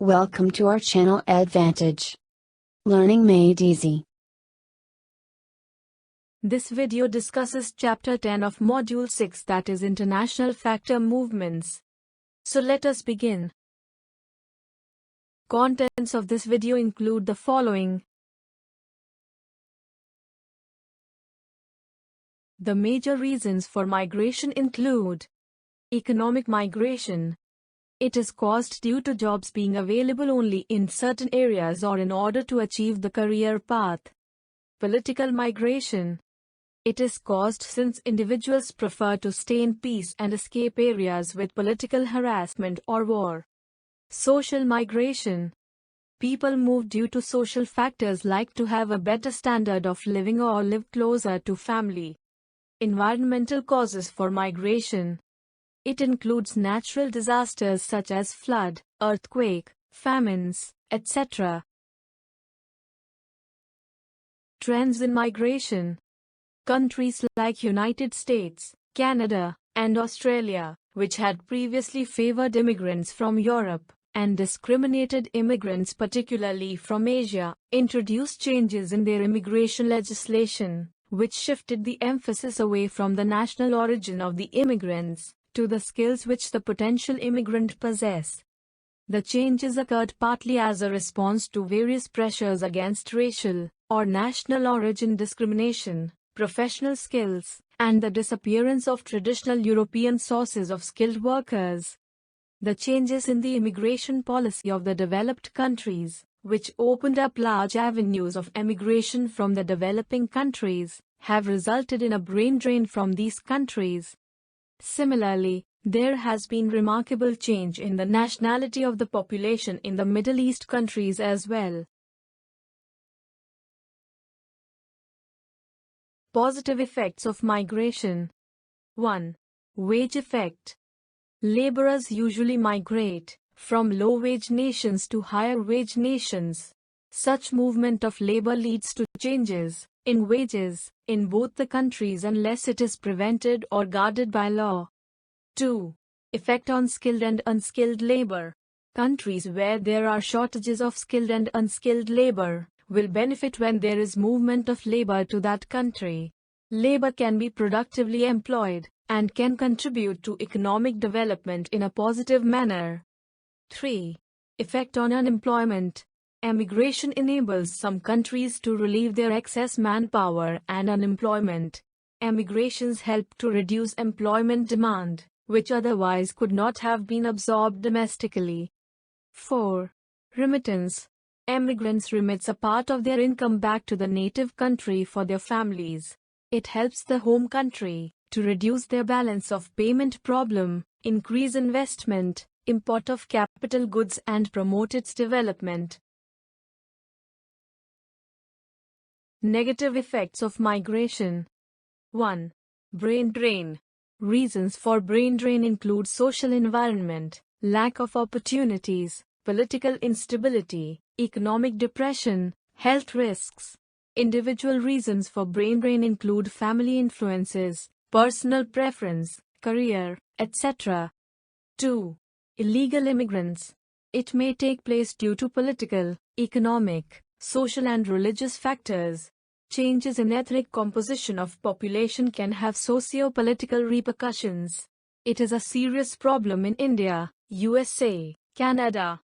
Welcome to our channel EdVantage. Learning made easy. This video discusses Chapter 10 of Module 6, that is International Factor Movements. So let us begin. Contents of this video include the following. The major reasons for migration include economic migration. It is caused due to jobs being available only in certain areas or in order to achieve the career path. Political migration. It is caused since individuals prefer to stay in peace and escape areas with political harassment or war. Social migration. People move due to social factors like to have a better standard of living or live closer to family. Environmental causes for migration. It includes natural disasters such as flood, earthquake, famines, etc. Trends in migration. Countries like United States, Canada, and Australia, which had previously favored immigrants from Europe and discriminated immigrants particularly from Asia, introduced changes in their immigration legislation, which shifted the emphasis away from the national origin of the immigrants to the skills which the potential immigrant possess. The changes occurred partly as a response to various pressures against racial or national origin discrimination, professional skills, and the disappearance of traditional European sources of skilled workers. The changes in the immigration policy of the developed countries, which opened up large avenues of emigration from the developing countries, have resulted in a brain drain from these countries. Similarly, there has been remarkable change in the nationality of the population in the Middle East countries as well. Positive effects of migration. 1. Wage effect. Laborers usually migrate from low-wage nations to higher-wage nations. Such movement of labor leads to changes in wages in both the countries unless it is prevented or guarded by law. 2. Effect on skilled and unskilled labor. Countries where there are shortages of skilled and unskilled labor will benefit when there is movement of labor to that country. Labor can be productively employed and can contribute to economic development in a positive manner. 3. Effect on unemployment. Emigration enables some countries to relieve their excess manpower and unemployment. Emigrations help to reduce employment demand, which otherwise could not have been absorbed domestically. 4. Remittance. Emigrants remit a part of their income back to the native country for their families. It helps the home country to reduce their balance of payment problem, increase investment, import of capital goods and promote its development. Negative effects of migration. 1. Brain drain. Reasons for brain drain include social environment, lack of opportunities, political instability, economic depression, health risks. Individual reasons for brain drain include family influences, personal preference, career, etc. 2. Illegal immigrants. It may take place due to political, economic, social and religious factors. Changes in ethnic composition of population can have socio-political repercussions. It is a serious problem in India, USA, Canada.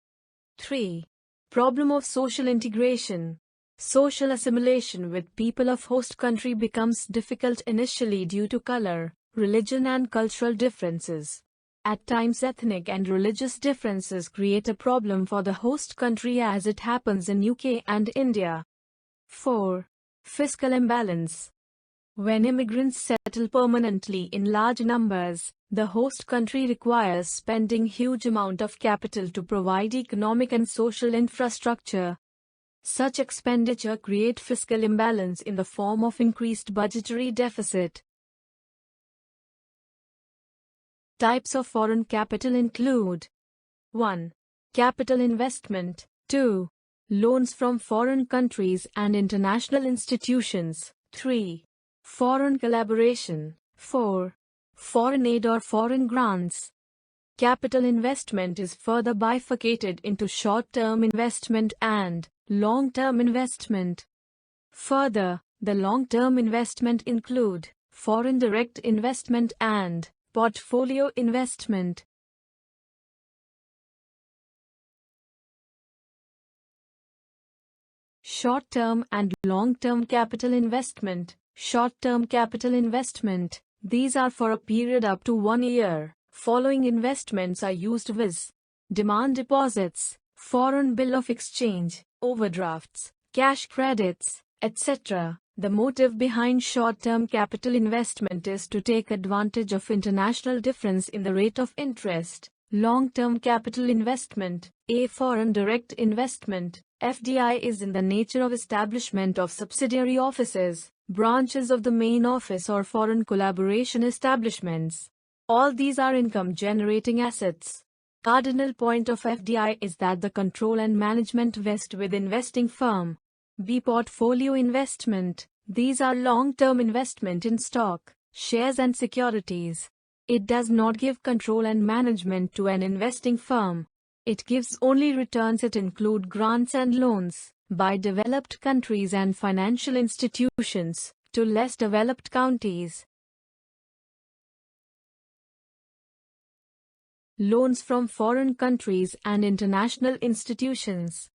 3. Problem of social integration. Social assimilation with people of host country becomes difficult initially due to color, religion and cultural differences. At times ethnic and religious differences create a problem for the host country as it happens in UK and India. 4. Fiscal imbalance. When immigrants settle permanently in large numbers, the host country requires spending huge amount of capital to provide economic and social infrastructure. Such expenditure create fiscal imbalance in the form of increased budgetary deficit. Types of foreign capital include 1. Capital investment. 2. Loans from foreign countries and international institutions. 3. Foreign collaboration. 4. Foreign aid or foreign grants. Capital investment is further bifurcated into short-term investment and long-term investment. Further, the long-term investment include foreign direct investment and portfolio investment. Short-term and long-term capital investment. Short-term capital investment. These are for a period up to 1 year. Following investments are used viz. Demand deposits, foreign bill of exchange, overdrafts, cash credits, etc. The motive behind short-term capital investment is to take advantage of international difference in the rate of interest. Long-term capital investment, a foreign direct investment, FDI, is in the nature of establishment of subsidiary offices, branches of the main office or foreign collaboration establishments. All these are income-generating assets. Cardinal point of FDI is that the control and management vest with investing firm. B. Portfolio investment. These are long-term investment in stock, shares and securities. It does not give control and management to an investing firm. It gives only returns. It include grants and loans by developed countries and financial institutions to less developed countries. Loans from foreign countries and international institutions.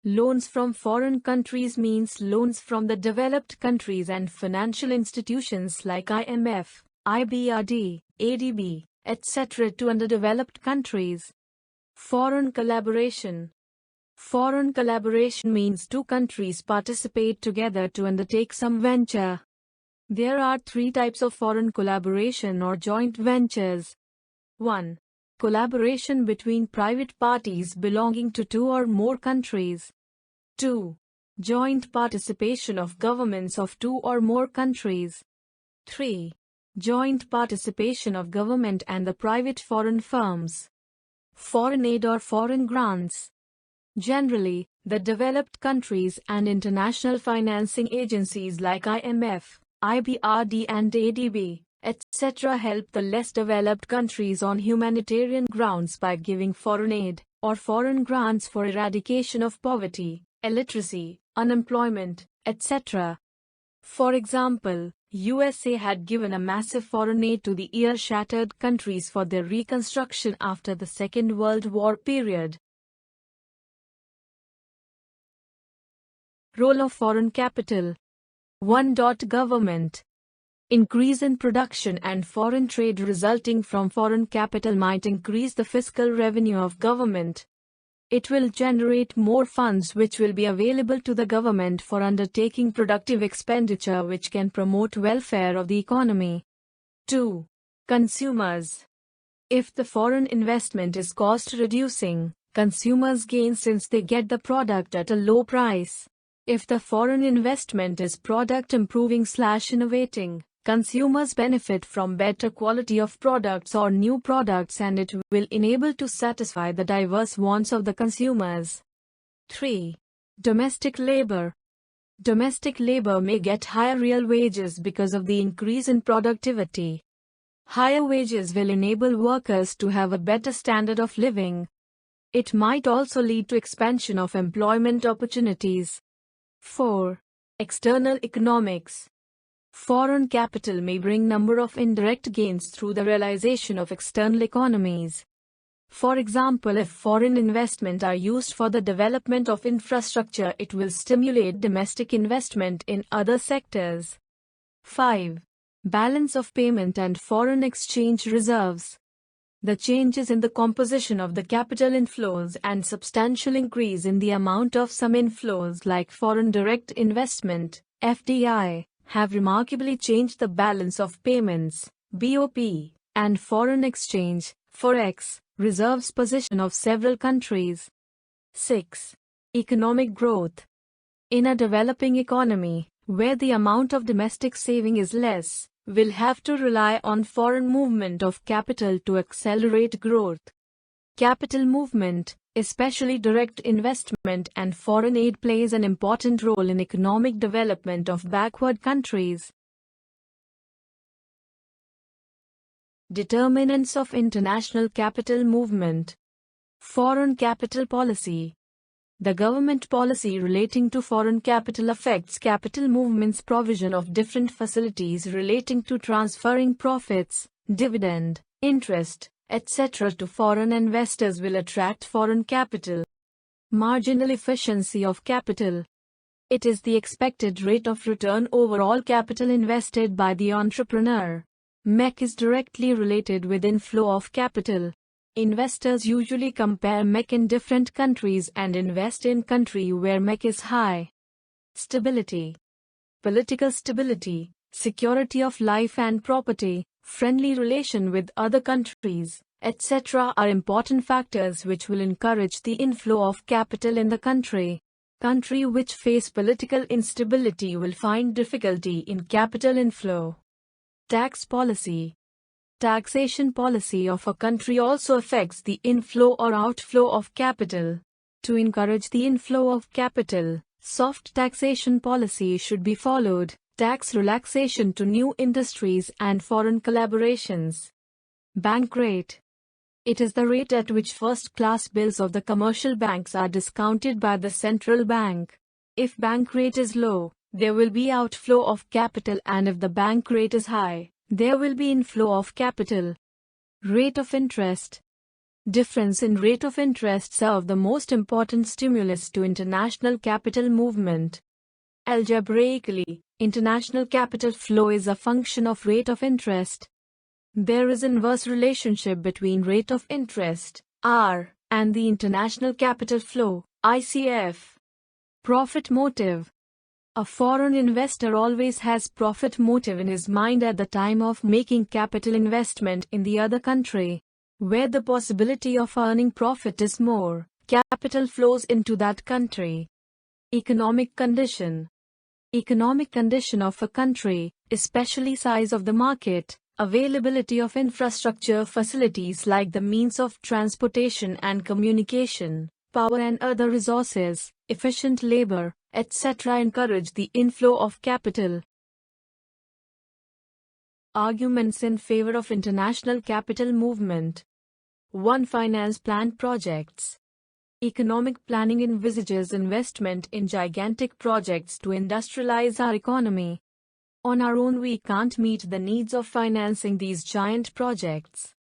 Loans from foreign countries means loans from the developed countries and financial institutions like IMF, IBRD, ADB, etc. to underdeveloped countries. Foreign collaboration. Foreign collaboration means two countries participate together to undertake some venture. There are 3 types of foreign collaboration or joint ventures. 1. Collaboration between private parties belonging to 2 or more countries. 2. Joint participation of governments of 2 or more countries. 3. Joint participation of government and the private foreign firms. Foreign aid or foreign grants. Generally, the developed countries and international financing agencies like IMF, IBRD and ADB, etc. help the less developed countries on humanitarian grounds by giving foreign aid or foreign grants for eradication of poverty, illiteracy, unemployment, etc. For example, USA had given a massive foreign aid to the year-shattered countries for their reconstruction after the Second World War period. Role of foreign capital. 1. Government. Increase in production and foreign trade resulting from foreign capital might increase the fiscal revenue of government. It will generate more funds which will be available to the government for undertaking productive expenditure which can promote welfare of the economy. 2. Consumers. If the foreign investment is cost reducing, consumers gain since they get the product at a low price. If the foreign investment is product improving/innovating, consumers benefit from better quality of products or new products and it will enable to satisfy the diverse wants of the consumers. 3. Domestic labor. Domestic labor may get higher real wages because of the increase in productivity. Higher wages will enable workers to have a better standard of living. It might also lead to expansion of employment opportunities. 4. External economics. Foreign capital may bring number of indirect gains through the realization of external economies. For example, if foreign investment are used for the development of infrastructure, it will stimulate domestic investment in other sectors. 5. Balance of payment and foreign exchange reserves. The changes in the composition of the capital inflows and substantial increase in the amount of some inflows like foreign direct investment, FDI, have remarkably changed the balance of payments, BOP, and foreign exchange, Forex, reserves position of several countries. 6. Economic growth. In a developing economy, where the amount of domestic saving is less, will have to rely on foreign movement of capital to accelerate growth. Capital movement, especially direct investment and foreign aid, plays an important role in economic development of backward countries. Determinants of international capital movement. Foreign capital policy. The government policy relating to foreign capital affects capital movement's provision of different facilities relating to transferring profits, dividend, interest, etc. to foreign investors will attract foreign capital. Marginal efficiency of capital. It is the expected rate of return over all capital invested by the entrepreneur. MEC is directly related with inflow of capital. Investors usually compare MEC in different countries and invest in country where MEC is high. Stability. Political stability, security of life and property, friendly relation with other countries, etc. are important factors which will encourage the inflow of capital in the country. Country which face political instability will find difficulty in capital inflow. Tax policy. Taxation policy of a country also affects the inflow or outflow of capital. To encourage the inflow of capital, soft taxation policy should be followed, tax relaxation to new industries and foreign collaborations. Bank rate. It is the rate at which first-class bills of the commercial banks are discounted by the central bank. If bank rate is low, there will be outflow of capital, and if the bank rate is high, there will be inflow of capital. Rate of interest. Difference in rate of interest serve the most important stimulus to international capital movement. Algebraically, international capital flow is a function of rate of interest. There is inverse relationship between rate of interest, R, and the international capital flow, ICF. Profit motive. A foreign investor always has profit motive in his mind at the time of making capital investment in the other country. Where the possibility of earning profit is more, capital flows into that country. Economic condition. Economic condition of a country, especially size of the market, availability of infrastructure facilities like the means of transportation and communication, power and other resources, efficient labor, etc. encourage the inflow of capital. Arguments in favor of international capital movement. 1. Finance plan projects. Economic planning envisages investment in gigantic projects to industrialize our economy. On our own we can't meet the needs of financing these giant projects.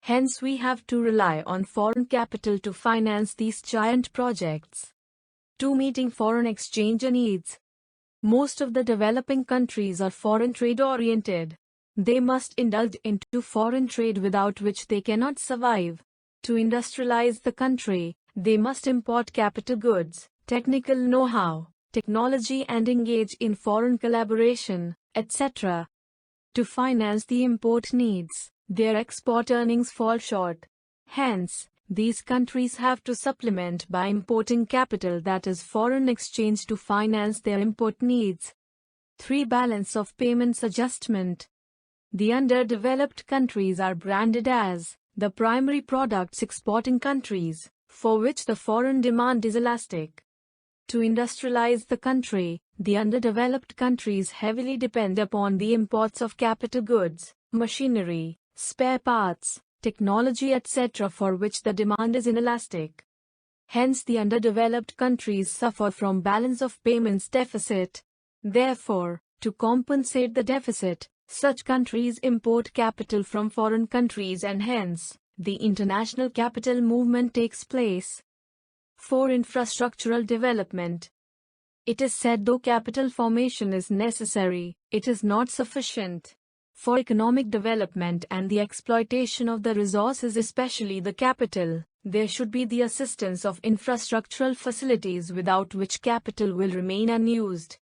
Hence we have to rely on foreign capital to finance these giant projects. 2. Meeting foreign exchange needs. Most of the developing countries are foreign trade oriented. They must indulge into foreign trade without which they cannot survive. To industrialize the country, they must import capital goods, technical know-how, technology and engage in foreign collaboration, etc. To finance the import needs, their export earnings fall short. Hence, these countries have to supplement by importing capital, that is foreign exchange, to finance their import needs. 3. Balance of payments adjustment. The underdeveloped countries are branded as the primary products exporting countries, for which the foreign demand is elastic. To industrialize the country, the underdeveloped countries heavily depend upon the imports of capital goods, machinery, spare parts, technology, etc., for which the demand is inelastic. Hence the underdeveloped countries suffer from balance of payments deficit. Therefore, to compensate the deficit, such countries import capital from foreign countries, and hence, the international capital movement takes place. 4. Infrastructural development. It is said though capital formation is necessary, it is not sufficient. For economic development and the exploitation of the resources, especially the capital, there should be the assistance of infrastructural facilities, without which capital will remain unused.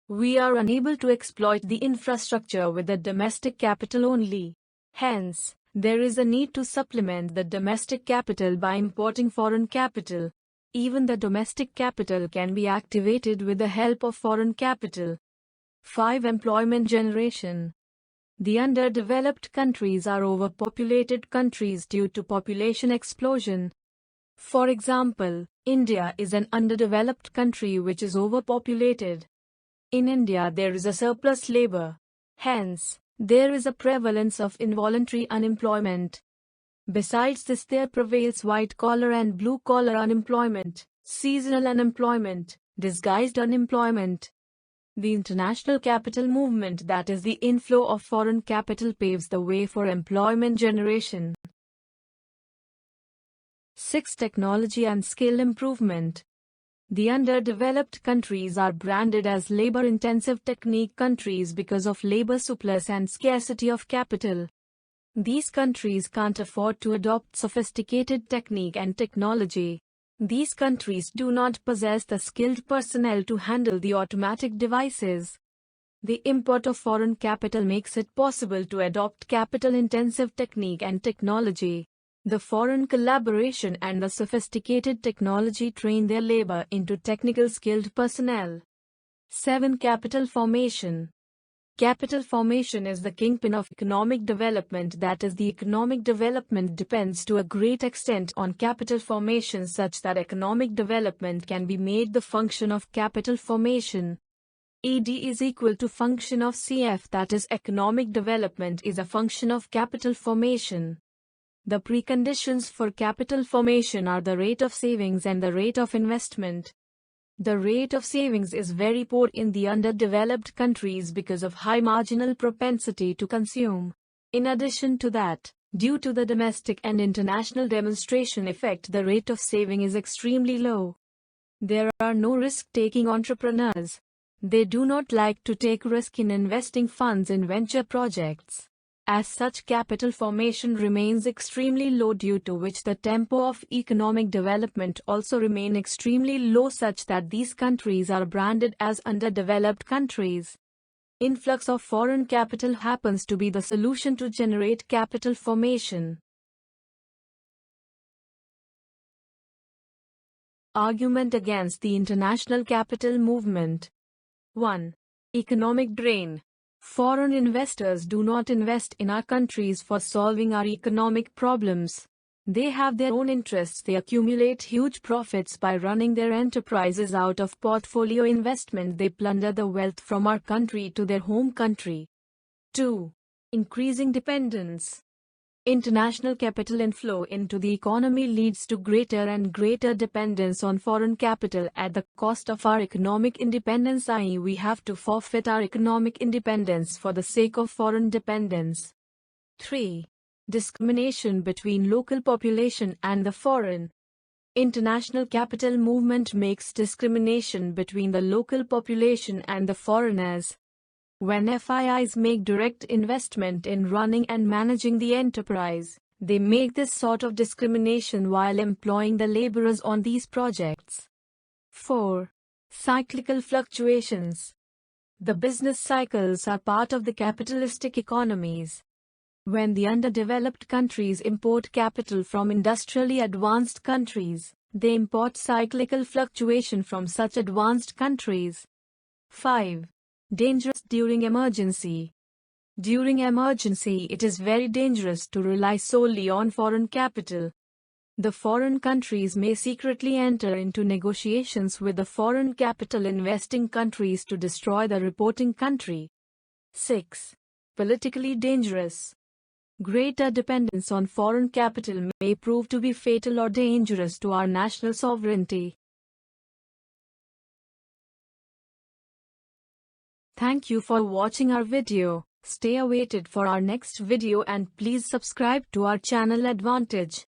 We are unable to exploit the infrastructure with the domestic capital only. Hence, there is a need to supplement the domestic capital by importing foreign capital. Even the domestic capital can be activated with the help of foreign capital. 5. Employment generation. The underdeveloped countries are overpopulated countries due to population explosion. For example, India is an underdeveloped country which is overpopulated. In India there is a surplus labor. Hence, There is a prevalence of involuntary unemployment. Besides this, there prevails white-collar and blue-collar unemployment, seasonal unemployment, disguised unemployment. The international capital movement, that is the inflow of foreign capital, paves the way for employment generation. 6. Technology and skill improvement. The underdeveloped countries are branded as labor-intensive technique countries because of labor surplus and scarcity of capital. These countries can't afford to adopt sophisticated technique and technology. These countries do not possess the skilled personnel to handle the automatic devices. The import of foreign capital makes it possible to adopt capital-intensive technique and technology. The foreign collaboration and the sophisticated technology train their labor into technical skilled personnel. 7. Capital formation. Capital formation is the kingpin of economic development, that is, the economic development depends to a great extent on capital formation, such that economic development can be made the function of capital formation. ED is equal to function of CF, that is, economic development is a function of capital formation. The preconditions for capital formation are the rate of savings and the rate of investment. The rate of savings is very poor in the underdeveloped countries because of high marginal propensity to consume. In addition to that, due to the domestic and international demonstration effect, the rate of saving is extremely low. There are no risk-taking entrepreneurs. They do not like to take risk in investing funds in venture projects. As such, capital formation remains extremely low, due to which the tempo of economic development also remain extremely low, such that these countries are branded as underdeveloped countries. Influx of foreign capital happens to be the solution to generate capital formation. Argument against the international capital movement. 1. Economic drain. Foreign investors do not invest in our countries for solving our economic problems. They have their own interests. They accumulate huge profits by running their enterprises out of portfolio investment. They plunder the wealth from our country to their home country. 2. Increasing dependence. International capital inflow into the economy leads to greater and greater dependence on foreign capital at the cost of our economic independence, i.e., we have to forfeit our economic independence for the sake of foreign dependence. 3. Discrimination between local population and the foreign. International capital movement makes discrimination between the local population and the foreigners. When FIIs make direct investment in running and managing the enterprise, they make this sort of discrimination while employing the laborers on these projects. 4. Cyclical fluctuations. The business cycles are part of the capitalistic economies. When the underdeveloped countries import capital from industrially advanced countries, they import cyclical fluctuation from such advanced countries. 5. Dangerous during emergency. During emergency, it is very dangerous to rely solely on foreign capital. The foreign countries may secretly enter into negotiations with the foreign capital investing countries to destroy the reporting country. 6. Politically dangerous. Greater dependence on foreign capital may prove to be fatal or dangerous to our national sovereignty. Thank you for watching our video. Stay awaited for our next video and please subscribe to our channel EdVantage.